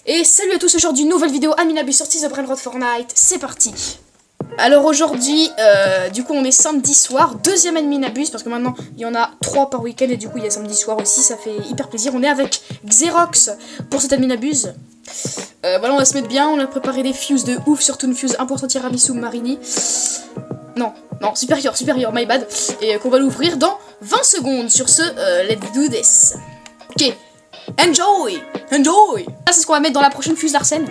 Et salut à tous, aujourd'hui nouvelle vidéo Aminabus sur The Brain Rot Fortnite, c'est parti. Alors aujourd'hui, du coup on est samedi soir, deuxième Aminabus, parce que maintenant il y en a 3 par week-end et du coup il y a samedi soir aussi, ça fait hyper plaisir. On est avec Xerox pour cette Aminabus. Voilà, on va se mettre bien, on a préparé des fuses de ouf, surtout une fuse important tiramisu marini. Non, supérieur, my bad. Et qu'on va l'ouvrir dans 20 secondes. Sur ce, let's do this. Ok, enjoy. Ça c'est ce qu'on va mettre dans la prochaine fuse d'Arsène.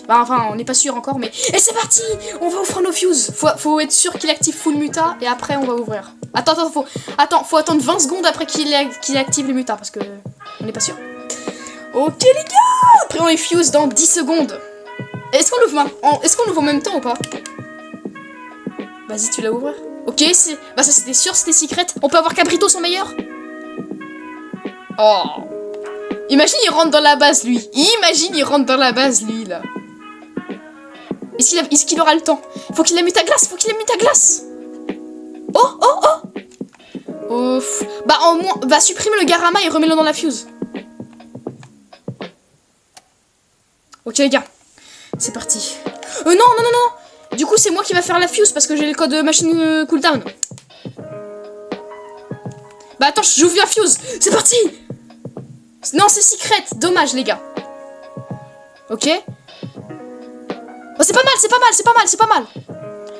Bah, enfin, on n'est pas sûr encore, mais... Et c'est parti. On va ouvrir nos fuses. Faut être sûr qu'il active full muta, et après on va ouvrir. Attends, faut attendre 20 secondes après qu'il active les mutas, parce que... On n'est pas sûr. Ok les gars, après on les fuse dans 10 secondes. Est-ce qu'on l'ouvre en même temps ou pas? Vas-y, tu l'as ouvert. Ok, c'est... Bah ça c'était sûr, c'était secret. On peut avoir Cabrito son meilleur. Oh. Imagine il rentre dans la base lui. Là. Est-ce qu'il aura le temps? Faut qu'il la mute à glace, Oh. Bah en moins... Bah supprime le Garama et remets-le dans la fuse. Ok les gars, c'est parti. Non. Du coup c'est moi qui va faire la fuse parce que j'ai le code machine cooldown. Bah attends, j'ouvre la fuse. C'est parti. Non, c'est secret. Dommage les gars. Ok. Oh c'est pas mal.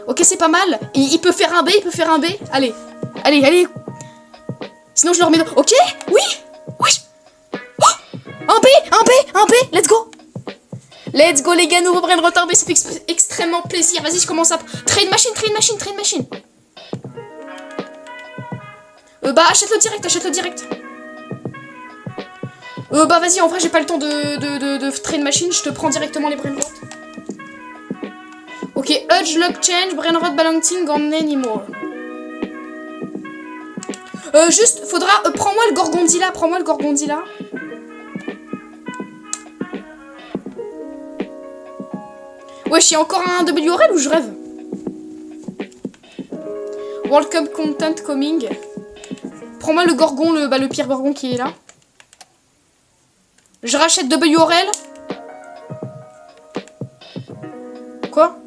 Ok, c'est pas mal. Il peut faire un B, Allez. Sinon je le remets dans... Ok. Oui. Oh, un B. Let's go les gars, nouveau brain retardé, ça fait extrêmement plaisir. Vas-y, je commence à... Trade machine. Bah achète-le direct. Bah vas-y, en vrai j'ai pas le temps de trade machine, je te prends directement les brain rot. Ok, Udge Lock Change, brain rot balancing on anymore. Juste, faudra... prends-moi le Gorgondilla. Wesh, il y a encore un WRL ou je rêve? World Cup content coming. Prends-moi le Gorgon, le pire Gorgon qui est là. Je rachète WRL. Quoi?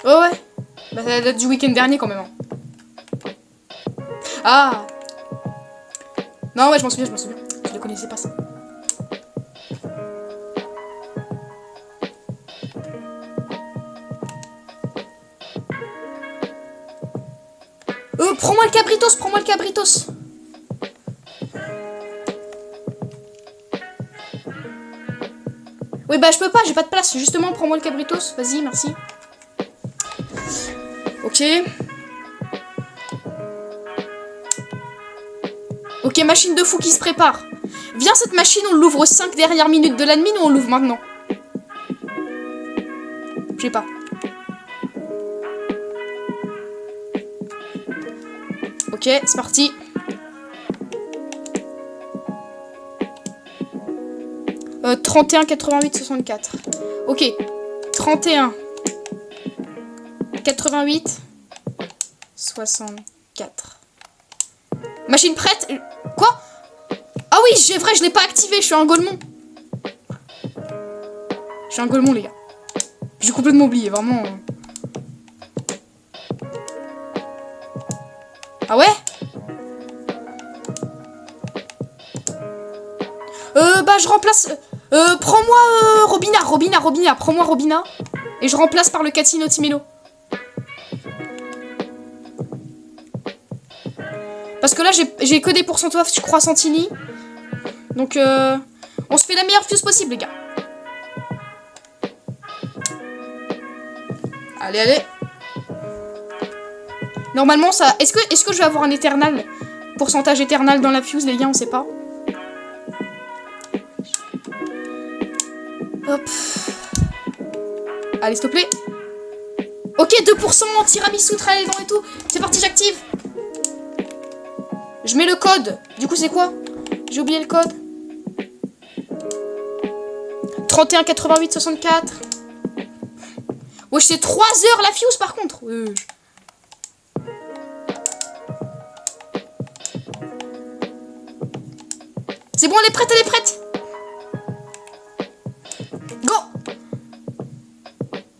Oh ouais. Bah ça date du week-end dernier quand même. Hein. Ah. Non ouais, je m'en souviens. Je le connaissais pas ça. Prends-moi le Cabritos. Oui bah je peux pas, j'ai pas de place. Justement, prends-moi le Cabritos. Vas-y, merci. Ok, machine de fou qui se prépare. Viens cette machine, on l'ouvre 5 dernières minutes de l'admin ou on l'ouvre maintenant? Je sais pas. Ok, c'est parti. « 31 88 64. Ok. 31 88 64. Machine prête. Quoi? Ah oui, c'est vrai, je l'ai pas activé. Je suis un golemon. Les gars. J'ai complètement oublié, vraiment. Ah ouais? Bah je remplace... prends-moi Robina. Prends-moi Robina. Et je remplace par le Catino Timelo. Parce que là j'ai que des pourcentages, je crois, Santini. Donc on se fait la meilleure fuse possible les gars. Allez. Normalement ça... Est-ce que je vais avoir un éternel? Pourcentage éternel dans la fuse les gars, on sait pas. Hop. Allez, s'il te plaît. Ok, 2% tiramisu, tralé dans et tout. C'est parti, j'active. Je mets le code. Du coup, c'est quoi? J'ai oublié le code. 31 88 64. Wesh, c'est 3 heures la fuse par contre. C'est bon, elle est prête, elle est prête. Go.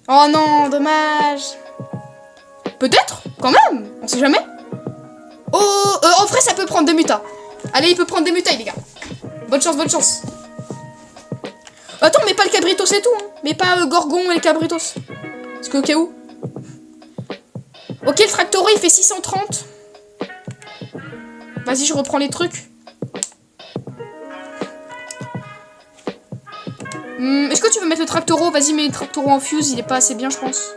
Oh non, dommage. Peut-être, quand même, on sait jamais. Oh, en vrai, ça peut prendre des mutas. Allez, il peut prendre des mutailles, les gars. Bonne chance, bonne chance. Attends, mais pas le cabritos et tout, hein. Mais pas Gorgon et le cabritos. Parce qu'au cas où. Ok, le tractoro, il fait 630. Vas-y, je reprends les trucs. Est-ce que tu veux mettre le tractoro? Vas-y, mets le tractoro en fuse, il est pas assez bien, je pense.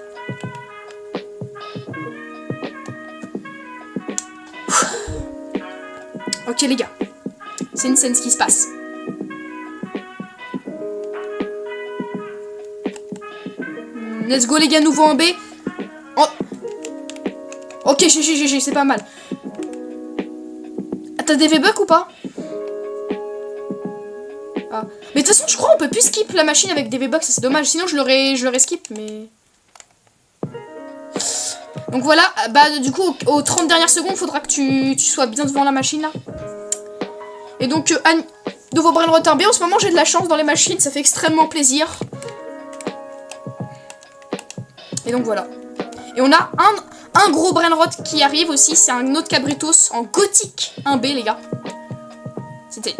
Ok, les gars. C'est une scène ce qui se passe. Let's go, les gars, nouveau en B. Oh. Ok, GG, c'est pas mal. Ah, t'as des V-Bucks ou pas? Ah. Mais de toute façon, je crois on peut plus skip la machine avec des V-Bucks, c'est dommage. Sinon, je l'aurais skip, mais... Donc voilà, bah du coup, aux 30 dernières secondes, faudra que tu sois bien devant la machine, là. Et donc, nouveau Brainrot 1B. En ce moment, j'ai de la chance dans les machines, ça fait extrêmement plaisir. Et donc voilà. Et on a un gros Brainrot qui arrive aussi, c'est un autre Cabritos en gothique 1B, les gars. C'était...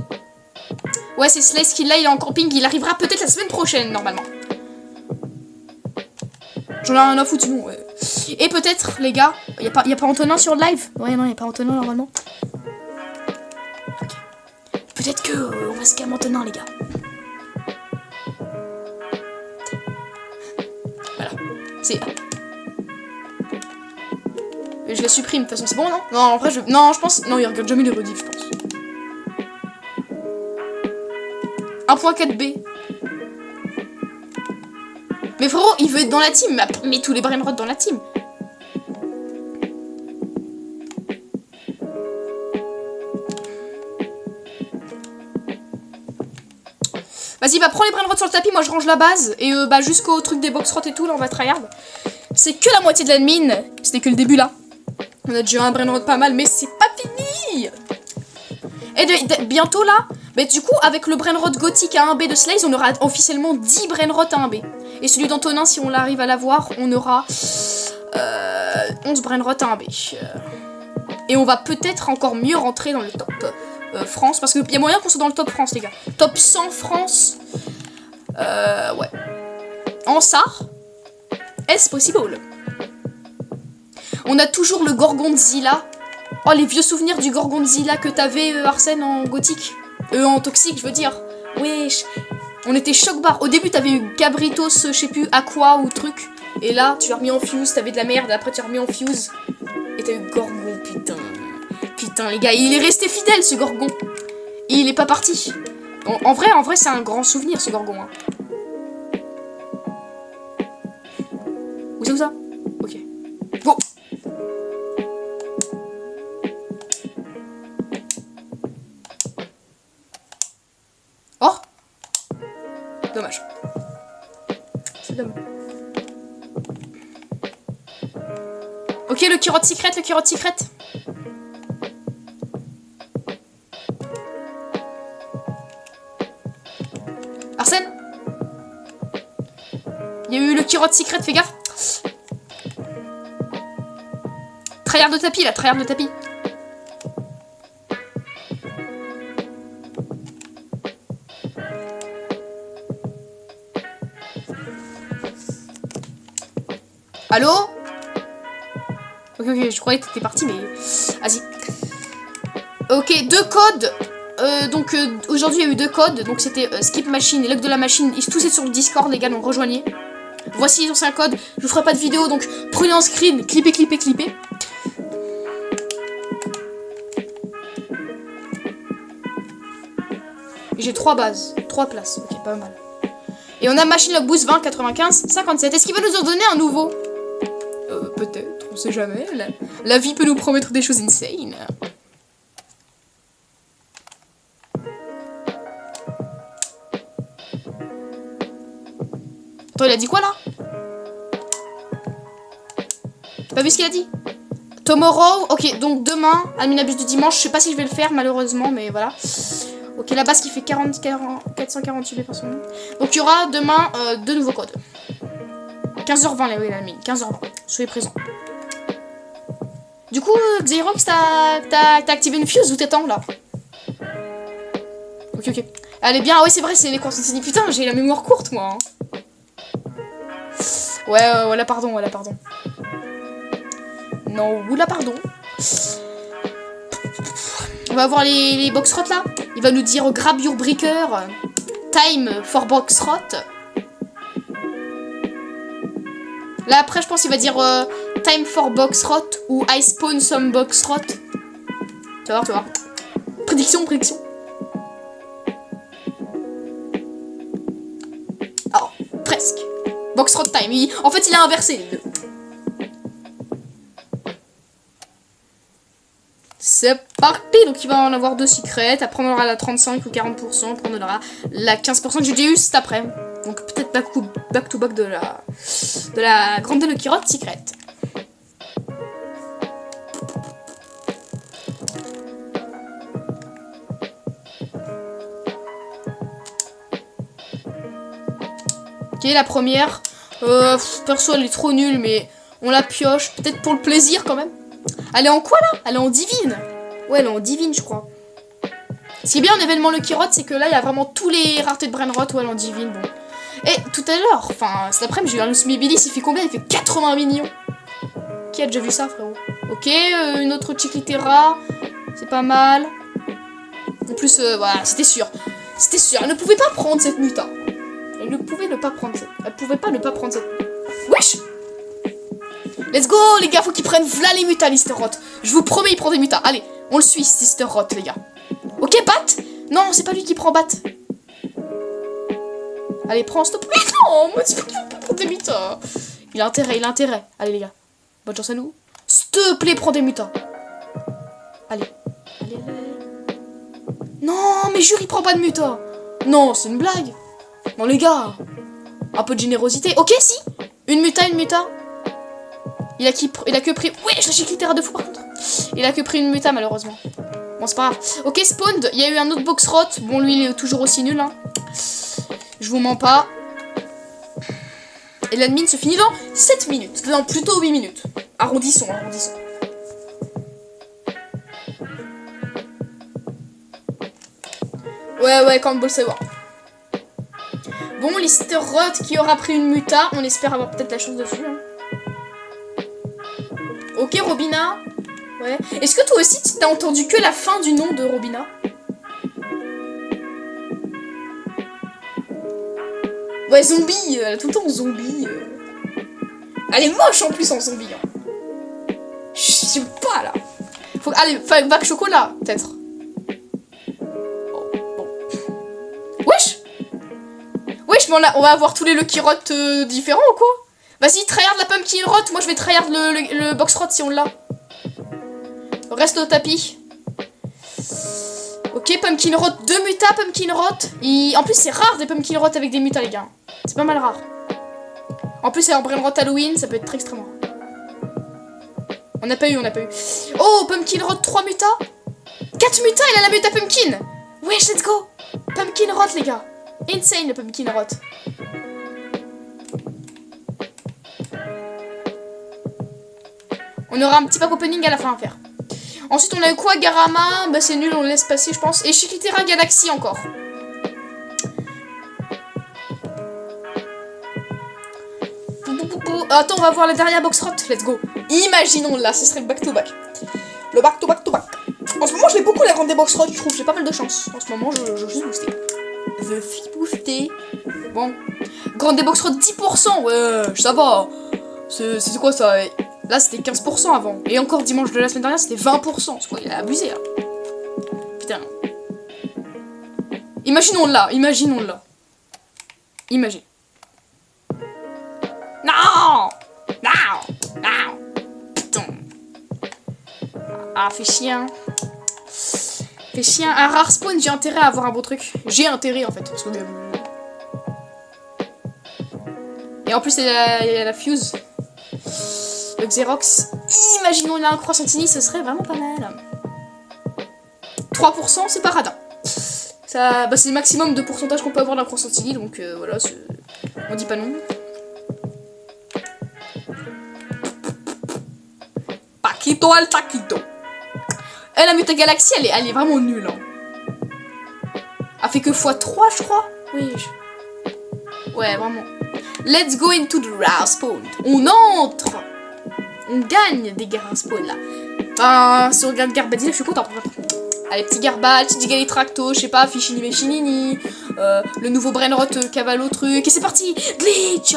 Ouais, c'est Slice qui l'a, il est en camping, il arrivera peut-être la semaine prochaine, normalement. J'en ai un à foutre, sinon, ouais. Et peut-être, les gars, y a pas Antonin sur le live? Ouais, non, y a pas Antonin, normalement. Ok. Peut-être que on va se calmer Antonin, les gars. Voilà. C'est... Je la supprime, de toute façon, c'est bon, non? Non, en vrai, non, je pense... Non, il regarde jamais les rediffs, je pense. 1.4B. Mais frérot, il veut être dans la team. Mais tous les Brainrot dans la team. Vas-y, bah prends les Brainrot sur le tapis, moi je range la base. Et bah jusqu'au truc des boxrot et tout, là on va tryhard. C'est que la moitié de l'admin. C'était que le début là. On a déjà un Brainrot pas mal, mais c'est pas fini. Et bientôt là, mais du coup avec le Brainrot gothique à 1B de Slice, on aura officiellement 10 Brainrot à 1B. Et celui d'Antonin, si on arrive à l'avoir, on aura 11 Brainrot à 1B. Et on va peut-être encore mieux rentrer dans le top France, parce qu'il y a moyen qu'on soit dans le top France, les gars. Top 100 France. Ouais. En SAR, est-ce possible? On a toujours le Gorgonzilla. Oh, les vieux souvenirs du Gorgonzilla que t'avais, Arsène, en gothique. En toxique, je veux dire. Wesh. On était choc-barre. Au début, t'avais eu Cabritos, je sais plus, Aqua ou truc. Et là, tu as remis en fuse, t'avais de la merde. Après, tu as remis en fuse. Et t'as eu Gorgon, putain. Putain, les gars, il est resté fidèle, ce Gorgon. Et il est pas parti. En vrai, c'est un grand souvenir, ce Gorgon. Hein. Où c'est où ça? Ok. Go. Oh. Dommage. C'est dommage. Ok, le Kirot Secret, Arsène? Il y a eu le Kirot Secret, fais gaffe. Tryhard de tapis, là, tryhard de tapis. Allô? Ok, je croyais que t'étais parti, mais... Vas-y. Ok, 2 codes. Donc, aujourd'hui, il y a eu 2 codes. Donc, c'était Skip Machine et Log de la Machine. Tous c'est sur le Discord, les gars, donc rejoignez. Voici les anciens codes. Je vous ferai pas de vidéo, donc prenez en screen, clippez. J'ai 3 bases, 3 places. Ok, pas mal. Et on a Machine Log Boost 20, 95, 57. Est-ce qu'il va nous en donner un nouveau? Peut-être, on sait jamais. La vie peut nous promettre des choses insane. Attends, il a dit quoi là? Pas vu ce qu'il a dit? Tomorrow, ok, donc demain, Adminabus du dimanche, je sais pas si je vais le faire malheureusement, mais voilà. Ok, la base qui fait 448 BP par seconde. Donc il y aura demain 2 nouveaux codes. 15h20 les amis, 15h20. Soyez présents. Du coup, Xerox, t'as activé une fuse ou t'es temps là? Ok, ok. Allez bien, ouais c'est vrai, c'est les Constantini. Putain, j'ai la mémoire courte moi. Hein. Ouais, voilà, pardon, voilà, pardon. Non, oula, pardon. On va voir les box-rot là. Il va nous dire grab your breaker. Time for box-rot. Là après, je pense qu'il va dire time for box-rot ou I spawn some box-rot. Tu vas voir, tu vas voir. Prédiction, prédiction. Oh, presque. Box-rot time. En fait, il a inversé les deux. C'est parti. Donc il va en avoir 2 secrets. Après on aura la 35 ou 40%. Après on aura la 15% que j'ai déjà eu cet après. Donc peut-être back to back de la grande Lucky Rock secret. Ok, la première. Perso elle est trop nulle mais on la pioche. Peut-être pour le plaisir quand même. Elle est en quoi là? Elle est en divine. Ouais, elle est en divine, je crois. Ce qui est bien en événement Lucky Rot, c'est que là, il y a vraiment tous les raretés de Brainrot. Ouais, elle est en divine, bon. Et tout à l'heure, enfin, cet après-midi, j'ai eu un Smibilis, il fait combien? Il fait 80 millions. Qui a déjà vu ça, frérot? Ok, une autre Chiquitera. C'est pas mal. En plus, voilà, c'était sûr. C'était sûr. Elle ne pouvait pas prendre cette muta. Elle ne pouvait ne pas prendre cette. Elle pouvait pas ne pas prendre cette. Wesh! Let's go les gars, faut qu'ils prennent v'là les mutas, Lister Rot. Je vous promets, il prend des mutas. Allez, on le suit, Lister Rot, les gars. Ok, Bat. Non, c'est pas lui qui prend Bat. Allez, prends, stop. Mais non, moi, c'est pas qu'il prend des mutas. Il a intérêt, il a intérêt. Allez, les gars. Bonne chance à nous. S'il te plaît, prends des mutas. Allez. Allez, allez. Non, mais jure, il prend pas de mutas. Non, c'est une blague. Non, les gars. Un peu de générosité. Ok, si. Une muta, une muta. Il a que pris... Ouais, je l'ai Chiquitera 2 fois par contre. Il a que pris une muta malheureusement. Bon, c'est pas grave. Ok, spawned. Il y a eu un autre box-rot. Bon, lui, il est toujours aussi nul. Hein. Je vous mens pas. Et l'admin se finit dans 7 minutes. Non, plutôt 8 minutes. Arrondissons, arrondissons. Ouais, quand ball savoir. Bon, Lister Rot qui aura pris une muta. On espère avoir peut-être la chance dessus. Hein. Ok, Robina. Ouais. Est-ce que toi aussi, t'as entendu que la fin du nom de Robina? Ouais, zombie. Elle a tout le temps zombie. Elle est moche en plus en zombie. Hein. Je sais pas là. Faut... Allez, bac chocolat, peut-être. Bon. Wesh. Wesh, mais on va avoir tous les Lucky Rot différents ou quoi? Vas-y, tryhard la Pumpkin Rot. Moi, je vais tryhard le box Rot si on l'a. Reste au tapis. Ok, Pumpkin Rot. 2 mutas, Pumpkin Rot. En plus, c'est rare des Pumpkin Rot avec des mutas, les gars. C'est pas mal rare. En plus, c'est un Brainrot Halloween. Ça peut être très extrêmement rare. On n'a pas eu, on n'a pas eu. Oh, Pumpkin Rot, 3 mutas. 4 mutas, il a la muta Pumpkin. Wesh, let's go. Pumpkin Rot, les gars. Insane, le Pumpkin Rot. On aura un petit pack opening à la fin à faire. Ensuite, on a eu quoi? Garama, bah c'est nul, on le laisse passer, je pense. Et Chiquitera Galaxy encore. Attends, on va voir la dernière box rot. Let's go. Imaginons là, ce serait le back to back. Le back to back to back. En ce moment, je l'ai beaucoup la grande des box rot, je trouve. J'ai pas mal de chance. En ce moment, je suis boosté. Je suis boosté. Bon. Grande des box rot 10%. Ouais, ça va. C'est quoi ça? Là, c'était 15% avant. Et encore dimanche de la semaine dernière, c'était 20%. C'est quoi? Il a abusé, là. Putain. Imaginons-la. Imaginons-la. Imagine. Non! Non! Non! Putain. Ah, fait chien. Fait chien. Un rare spawn, j'ai intérêt à avoir un bon truc. J'ai intérêt, en fait. Parce que... Et en plus, il y a la fuse. Le Xerox. Imaginons, il a un croix Santini, ce serait vraiment pas mal. 3%, c'est pas radin. Ça, bah, c'est le maximum de pourcentage qu'on peut avoir d'un croissantini, donc voilà, on dit pas non. Paquito al taquito. Et la Muta Galaxy, elle est vraiment nulle. Hein. Elle fait que x3, je crois. Oui. Ouais, vraiment. Let's go into the rare spawn. On entre. On gagne des guerres spawn là. Enfin, si on regarde Garbadilla, je suis content. Allez, petit Garbage, petit Galitracto, je sais pas, Fichini Mechinini, le nouveau Brainrot Cavallo truc. Et c'est parti. Glitch,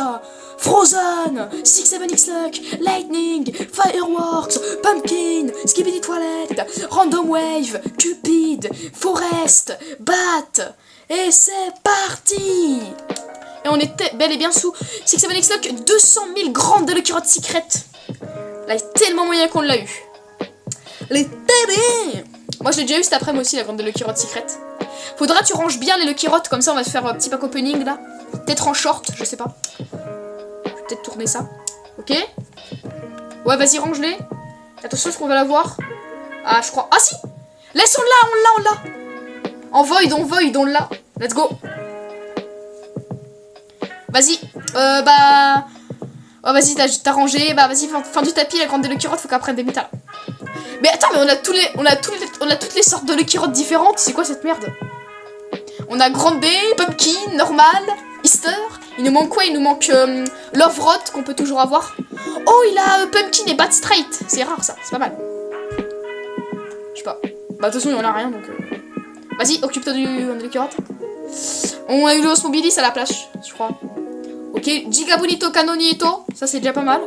Frozen, 6-7-X-Luck, Lightning, Fireworks, Pumpkin, Skibidi Toilette, Random Wave, Cupid, Forest, Bat. Et c'est parti. Et on était bel et bien sous 6-7-X-Luck, 200 000 grandes de Lucky Rod Secret. Là, il y a tellement moyen qu'on l'a eu. Les télés. Moi, je l'ai déjà eu cet après-midi aussi, la grande de Lucky Rod Secret. Faudra que tu ranges bien les Lucky Rod, comme ça on va se faire un petit pack opening là. Peut-être en short, je sais pas. Je vais peut-être tourner ça. Ok. Ouais, vas-y, range-les. Attention, est-ce qu'on va l'avoir? Ah, je crois. Ah, si. Laisse, on l'a. En void, on l'a. Let's go. Vas-y. Bah... Oh, vas-y, t'as rangé. Bah, vas-y, fin du tapis, la grande de Lucky Rod, faut qu'elle prenne des métal. Mais attends, mais on a toutes les sortes de Lucky Rod différentes. C'est quoi cette merde? On a Grande B, Pumpkin, Normal, Easter. Il nous manque quoi? Il nous manque Love Rod qu'on peut toujours avoir. Oh, il a Pumpkin et Bat Straight. C'est rare ça, c'est pas mal. Je sais pas. Bah, de toute façon, il y en a rien donc. Vas-y, occupe-toi du Lucky Rod. On a eu le Osmobilis à la plage, je crois. Ok, Giga Bonito Canonito. Ça, c'est déjà pas mal.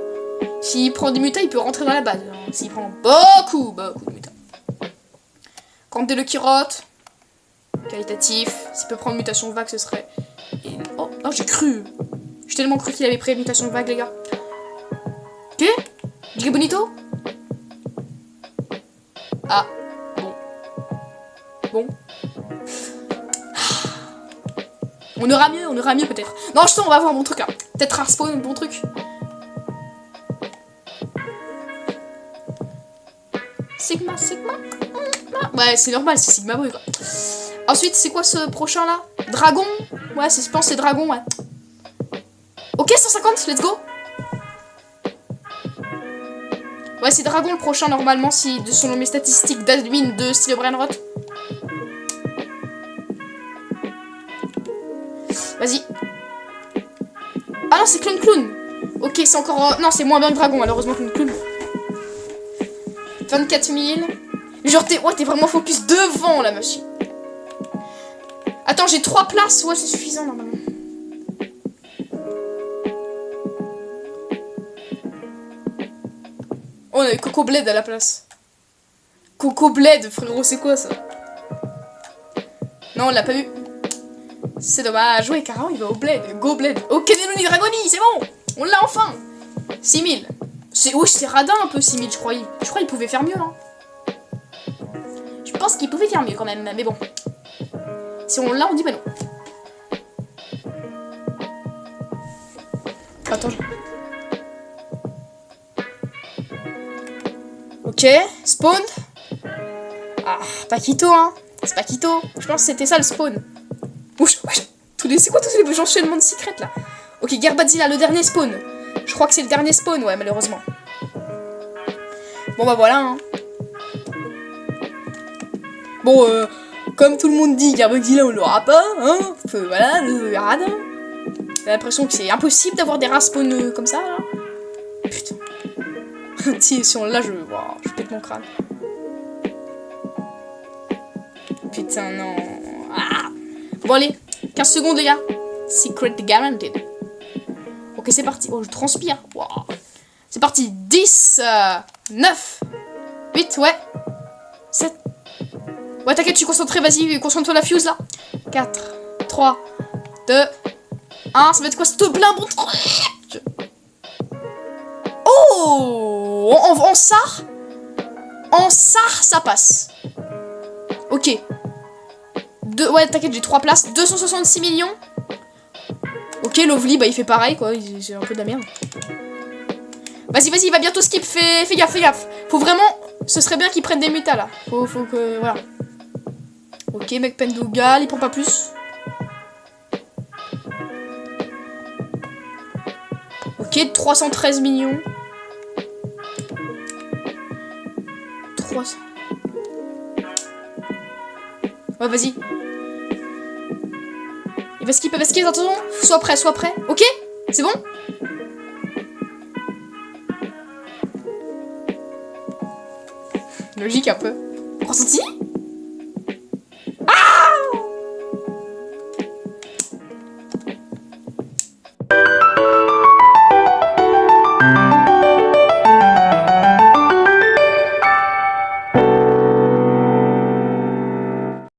S'il prend des mutas, il peut rentrer dans la base. S'il prend beaucoup de mutas. Quand des Lucky Rod. Qualitatif. S'il peut prendre mutation vague, ce serait... Oh, non, j'ai cru. J'ai tellement cru qu'il avait pris mutation vague, les gars. Ok. Giga Bonito. Ah. Bon. On aura mieux peut-être. Non, je sens, on va voir un bon truc là. Peut-être rare spawn, un bon truc. Sigma. Ouais, c'est normal, c'est Sigma Bru quoi. Ensuite, c'est quoi ce prochain là? Dragon? Ouais, je pense c'est Dragon, ouais. Ok, 150, let's go. Ouais, c'est Dragon le prochain normalement, si selon mes statistiques d'admin de style Brainrot. Vas-y. Ah non, c'est Clown. Ok, c'est encore... non, c'est moins bien que Dragon, malheureusement, Clown. 24 000. Genre, t'es vraiment focus devant la machine. Attends, j'ai 3 places. Ouais, c'est suffisant, normalement. Oh, on a eu Coco Bled à la place. Coco Bled, frérot, c'est quoi, ça? Non, on l'a pas eu. C'est dommage. Ouais, carrément, il va au Bled. Go Bled. Ok, Denoni Dragoni, c'est bon. On l'a enfin. 6000. Oui, c'est radin un peu 6000, je crois. Je crois qu'il pouvait faire mieux. Hein. Je pense qu'il pouvait faire mieux quand même. Mais bon. Si on l'a, on dit bah non. Attends. Ok, spawn. Ah, Paquito, hein. C'est Paquito. Je pense que c'était ça le spawn. Wesh. C'est quoi tous les enchaînements de secrets là? Ok, Garbadzilla, le dernier spawn. Je crois que c'est le dernier spawn, ouais, malheureusement. Bon bah voilà, hein. Bon, comme tout le monde dit, Garbadzilla on l'aura pas, hein. Voilà, le radin. J'ai l'impression que c'est impossible d'avoir des rares spawn comme ça, là. Putain. Si on l'a, je pète mon crâne. Putain, non. Ah. Bon, allez, 15 secondes, les gars. Secret guaranteed. Ok, c'est parti. Oh, je transpire. Wow. C'est parti. 10, 9, 8, ouais. 7. Ouais, t'inquiète, je suis concentré. Vas-y, concentre-toi la fuse, là. 4, 3, 2, 1. Ça va être quoi, ce plein bon truc? Oh, en SAR. En SAR, ça passe. Ok. Ouais, t'inquiète, j'ai 3 places. 266 millions. Ok, Lovely, bah il fait pareil, quoi. C'est un peu de la merde. Vas-y, il va bientôt skip. Fais gaffe. Faut vraiment... Ce serait bien qu'il prenne des mutas, là. Faut que... Voilà. Ok, mec Pendougal, il prend pas plus. Ok, 313 millions. 300. Ouais, vas-y. Il va skip, attention. Sois prêt. Ok, c'est bon? Logique un peu. Ressenti?